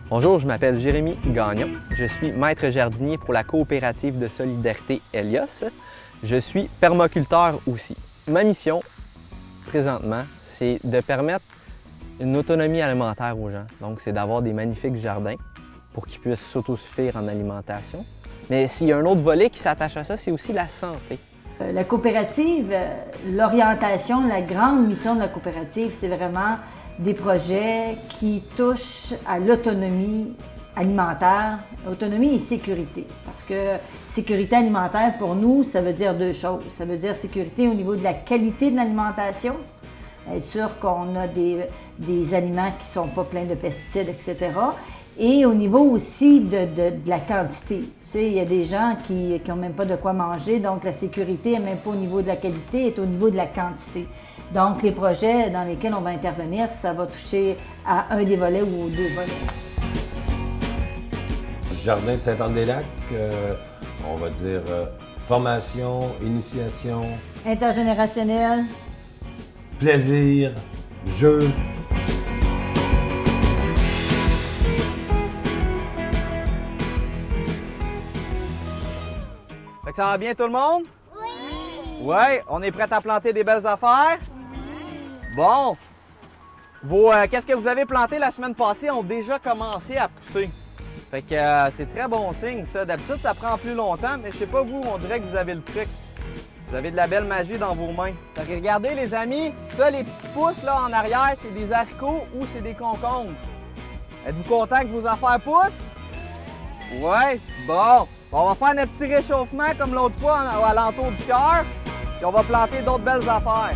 Bonjour, je m'appelle Jérémy Gagnon. Je suis maître jardinier pour la coopérative de solidarité Helios. Je suis permaculteur aussi. Ma mission, présentement, c'est de permettre une autonomie alimentaire aux gens. Donc, c'est d'avoir des magnifiques jardins pour qu'ils puissent s'autosuffire en alimentation. Mais s'il y a un autre volet qui s'attache à ça, c'est aussi la santé. La coopérative, l'orientation, la grande mission de la coopérative, c'est vraiment des projets qui touchent à l'autonomie alimentaire, autonomie et sécurité. Parce que sécurité alimentaire, pour nous, ça veut dire deux choses. Ça veut dire sécurité au niveau de la qualité de l'alimentation, être sûr qu'on a des aliments qui ne sont pas pleins de pesticides, etc. Et au niveau aussi de la quantité. Tu sais, il y a des gens qui n'ont même pas de quoi manger, donc la sécurité n'est même pas au niveau de la qualité, elle est au niveau de la quantité. Donc, les projets dans lesquels on va intervenir, ça va toucher à un des volets ou aux deux volets. Jardin de Sainte-Anne-des-Lacs, on va dire formation, initiation, Intergénérationnel, plaisir, jeu. Fait que ça va bien tout le monde? Oui! Ouais, on est prêt à planter des belles affaires? Bon! Qu'est-ce que vous avez planté la semaine passée ont déjà commencé à pousser. Fait que c'est très bon signe, ça. D'habitude, ça prend plus longtemps, mais je sais pas vous, on dirait que vous avez le truc. Vous avez de la belle magie dans vos mains. Fait que regardez, les amis, ça, les petites pousses là en arrière, c'est des haricots ou c'est des concombres. Êtes-vous content que vos affaires poussent? Ouais, bon. On va faire notre petit réchauffement comme l'autre fois à l'entour du cœur, puis on va planter d'autres belles affaires.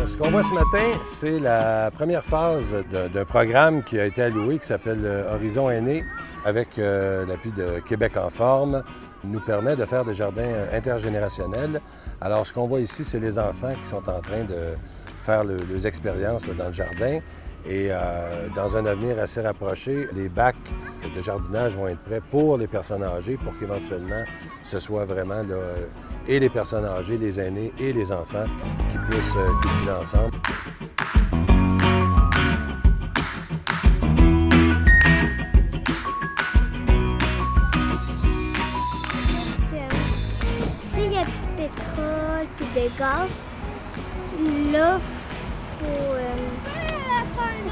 Ce qu'on voit ce matin, c'est la première phase d'un programme qui a été alloué, qui s'appelle Horizon Aîné, avec l'appui de Québec en forme, nous permet de faire des jardins intergénérationnels. Alors, ce qu'on voit ici, c'est les enfants qui sont en train de faire leurs expériences dans le jardin. Et dans un avenir assez rapproché, les bacs de jardinage vont être prêts pour les personnes âgées pour qu'éventuellement, ce soit vraiment là, et les personnes âgées, les aînés et les enfants qui puissent cultiver ensemble. S'il n'y a plus de pétrole, plus de gaz, là,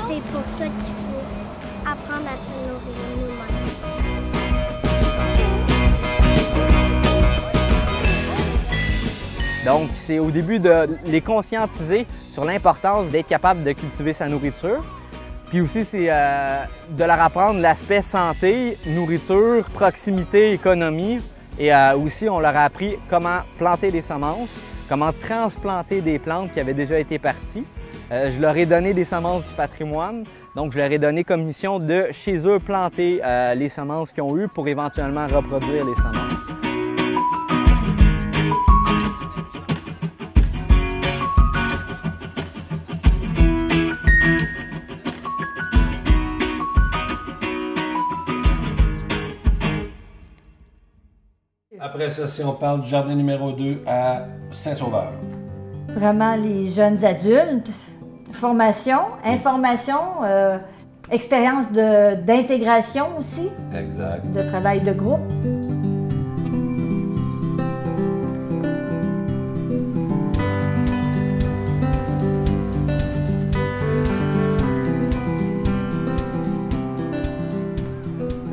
c'est pour ça qu'il faut apprendre à se nourrir nous-mêmes. Donc, c'est au début de les conscientiser sur l'importance d'être capable de cultiver sa nourriture. Puis aussi, c'est de leur apprendre l'aspect santé, nourriture, proximité, économie. Et aussi, on leur a appris comment planter des semences, comment transplanter des plantes qui avaient déjà été parties. Je leur ai donné des semences du patrimoine. Donc, je leur ai donné comme mission de, chez eux, planter les semences qu'ils ont eues pour éventuellement reproduire les semences. Après ça, si on parle du jardin numéro 2 à Saint-Sauveur. Vraiment les jeunes adultes, formation, information, expérience d'intégration aussi, Exact. de travail de groupe.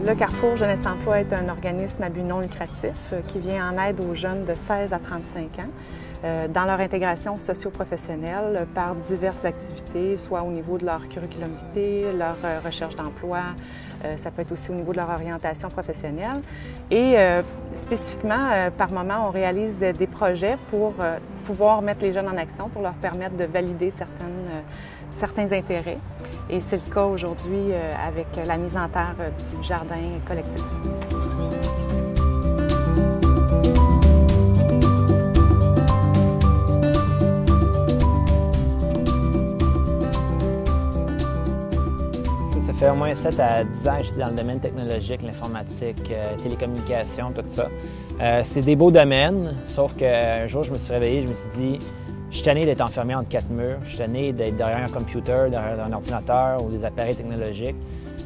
Le Carrefour Jeunesse Emploi est un organisme à but non lucratif qui vient en aide aux jeunes de 16 à 35 ans. dans leur intégration socio-professionnelle par diverses activités, soit au niveau de leur curriculum vitae, leur recherche d'emploi, ça peut être aussi au niveau de leur orientation professionnelle. Et spécifiquement, par moment, on réalise des projets pour pouvoir mettre les jeunes en action, pour leur permettre de valider certains intérêts. Et c'est le cas aujourd'hui avec la mise en terre du jardin collectif. Ça fait au moins 7 à 10 ans que j'étais dans le domaine technologique, l'informatique, télécommunications, tout ça. C'est des beaux domaines, sauf qu'un jour, je me suis réveillé, je me suis dit, je suis tanné d'être enfermé entre 4 murs, je suis tanné d'être derrière un computer, derrière un ordinateur ou des appareils technologiques.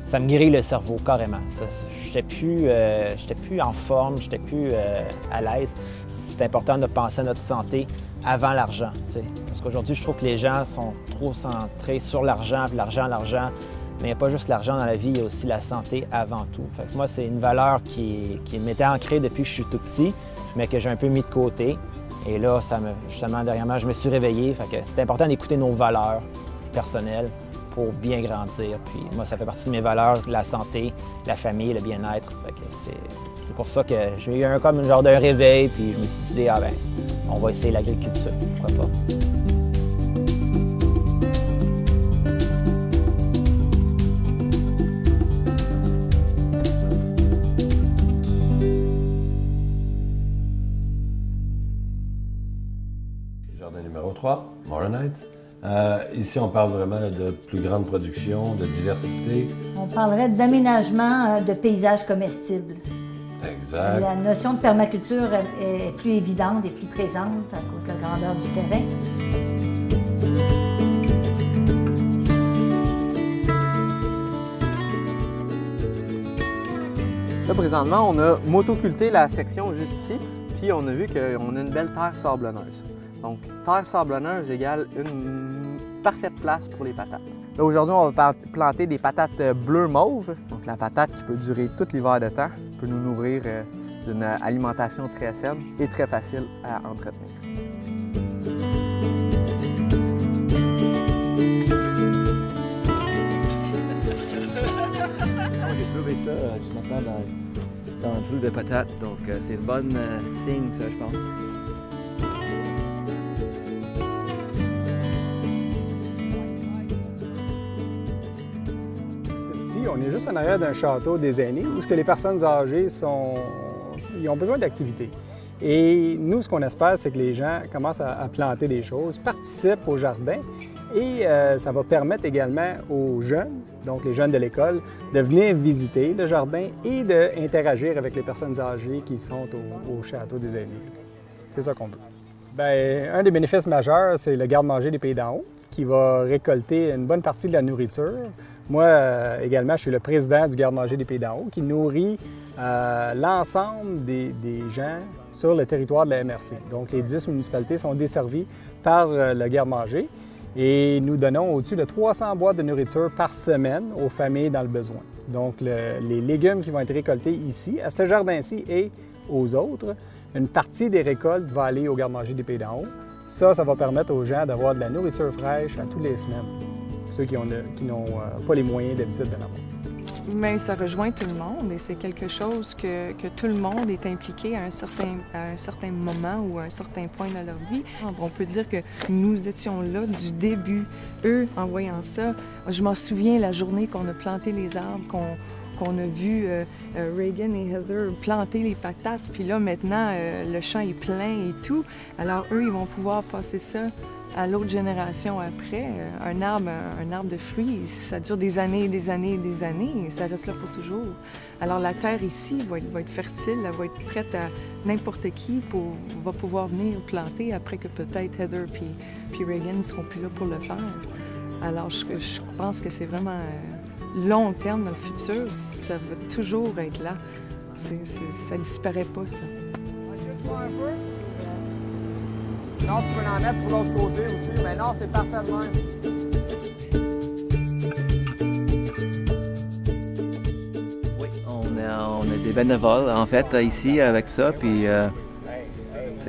Ça me grille le cerveau, carrément. Je n'étais plus en forme, je n'étais plus à l'aise. C'est important de penser à notre santé avant l'argent. Parce qu'aujourd'hui, je trouve que les gens sont trop centrés sur l'argent, l'argent. Mais il n'y a pas juste l'argent dans la vie, il y a aussi la santé avant tout. Fait que moi, c'est une valeur qui m'était ancrée depuis que je suis tout petit, mais que j'ai un peu mis de côté. Et là, justement, dernièrement, je me suis réveillé. Fait que c'est important d'écouter nos valeurs personnelles pour bien grandir. Puis moi, ça fait partie de mes valeurs, la santé, la famille, le bien-être. Fait que c'est pour ça que j'ai eu comme un genre de réveil, puis je me suis dit, ah ben, on va essayer l'agriculture, pourquoi pas. Jardin numéro 3, Morin Heights. Ici, on parle vraiment de plus grande production, de diversité. On parlerait d'aménagement de paysages comestibles. Exact. La notion de permaculture est plus évidente et plus présente à cause de la grandeur du terrain. Là, présentement, on a motoculté la section juste ici, puis on a vu qu'on a une belle terre sablonneuse. Donc, terre sablonneuse égale une parfaite place pour les patates. Là, aujourd'hui, on va planter des patates bleu-mauve. Donc, la patate qui peut durer tout l'hiver de temps, peut nous nourrir d'une alimentation très saine et très facile à entretenir. J'ai trouvé ça ce matin dans un trou de patates, donc c'est une bonne signe, ça, je pense. On est juste en arrière d'un château des aînés où les personnes âgées ils ont besoin d'activités. Et nous, ce qu'on espère, c'est que les gens commencent à planter des choses, participent au jardin et ça va permettre également aux jeunes, donc les jeunes de l'école, de venir visiter le jardin et d'interagir avec les personnes âgées qui sont au château des aînés. C'est ça qu'on veut. Bien, un des bénéfices majeurs, c'est le garde-manger des Pays d'en haut qui va récolter une bonne partie de la nourriture. Moi, également, je suis le président du garde-manger des Pays d'en haut qui nourrit l'ensemble des gens sur le territoire de la MRC. Donc, les 10 municipalités sont desservies par le garde-manger et nous donnons au-dessus de 300 boîtes de nourriture par semaine aux familles dans le besoin. Donc, les légumes qui vont être récoltés ici, à ce jardin-ci et aux autres, une partie des récoltes va aller au garde-manger des Pays d'en haut. Ça va permettre aux gens d'avoir de la nourriture fraîche à toutes les semaines. Ceux qui n'ont pas les moyens d'habitude d'en avoir. Mais ça rejoint tout le monde et c'est quelque chose que tout le monde est impliqué à un certain moment ou à un certain point dans leur vie. On peut dire que nous étions là du début. Eux, en voyant ça, je m'en souviens la journée qu'on a planté les arbres, qu'on a vu Reagan et Heather planter les patates, puis là maintenant le champ est plein et tout. Alors eux, ils vont pouvoir passer ça à l'autre génération après. Un arbre de fruits, ça dure des années et des années et des années, et ça reste là pour toujours. Alors la terre ici va être fertile, elle va être prête à n'importe qui va pouvoir venir planter après que peut-être Heather puis Reagan ne seront plus là pour le faire. Alors je pense que c'est vraiment long terme dans le futur, ça va toujours être là. Ça ne disparaît pas, ça. Non, tu peux en mettre pour l'autre côté aussi, mais non, c'est parfait de même. Oui, on a des bénévoles, en fait, ici, avec ça, puis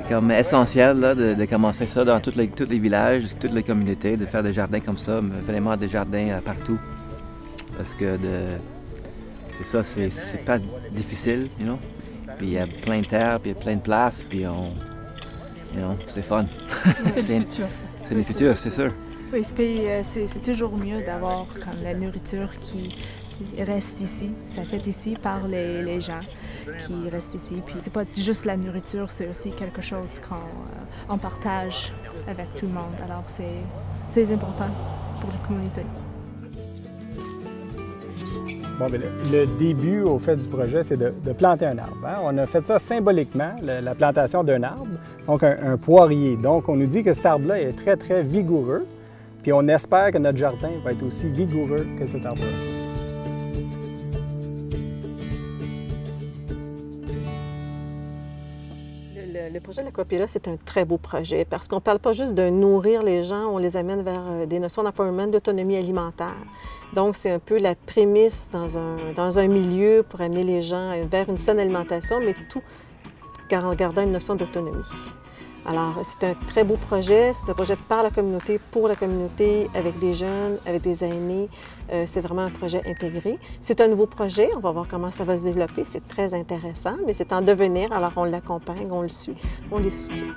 comme essentiel là, de commencer ça dans tous les villages, toutes les communautés, de faire des jardins comme ça, vraiment des jardins partout. Parce que c'est ça, c'est pas difficile, you know? Puis il y a plein de terre, puis il y a plein de places, puis c'est fun. C'est le futur. C'est le futur, c'est sûr. Oui, c'est toujours mieux d'avoir comme la nourriture qui reste ici. Ça fait ici par les gens qui restent ici. Puis c'est pas juste la nourriture, c'est aussi quelque chose qu'on partage avec tout le monde. Alors c'est important pour la communauté. Bon, bien, le début, au fait, du projet, c'est de planter un arbre. Hein? On a fait ça symboliquement, la plantation d'un arbre, donc un poirier. Donc, on nous dit que cet arbre-là est très, très vigoureux, puis on espère que notre jardin va être aussi vigoureux que cet arbre-là. Le projet de l'Aquapilla, c'est un très beau projet parce qu'on ne parle pas juste de nourrir les gens, on les amène vers des notions d'empowerment, d'autonomie alimentaire. Donc, c'est un peu la prémisse dans un milieu pour amener les gens vers une saine alimentation, mais tout en gardant une notion d'autonomie. Alors, c'est un très beau projet. C'est un projet par la communauté, pour la communauté, avec des jeunes, avec des aînés. C'est vraiment un projet intégré. C'est un nouveau projet. On va voir comment ça va se développer. C'est très intéressant, mais c'est en devenir. Alors, on l'accompagne, on le suit, on les soutient.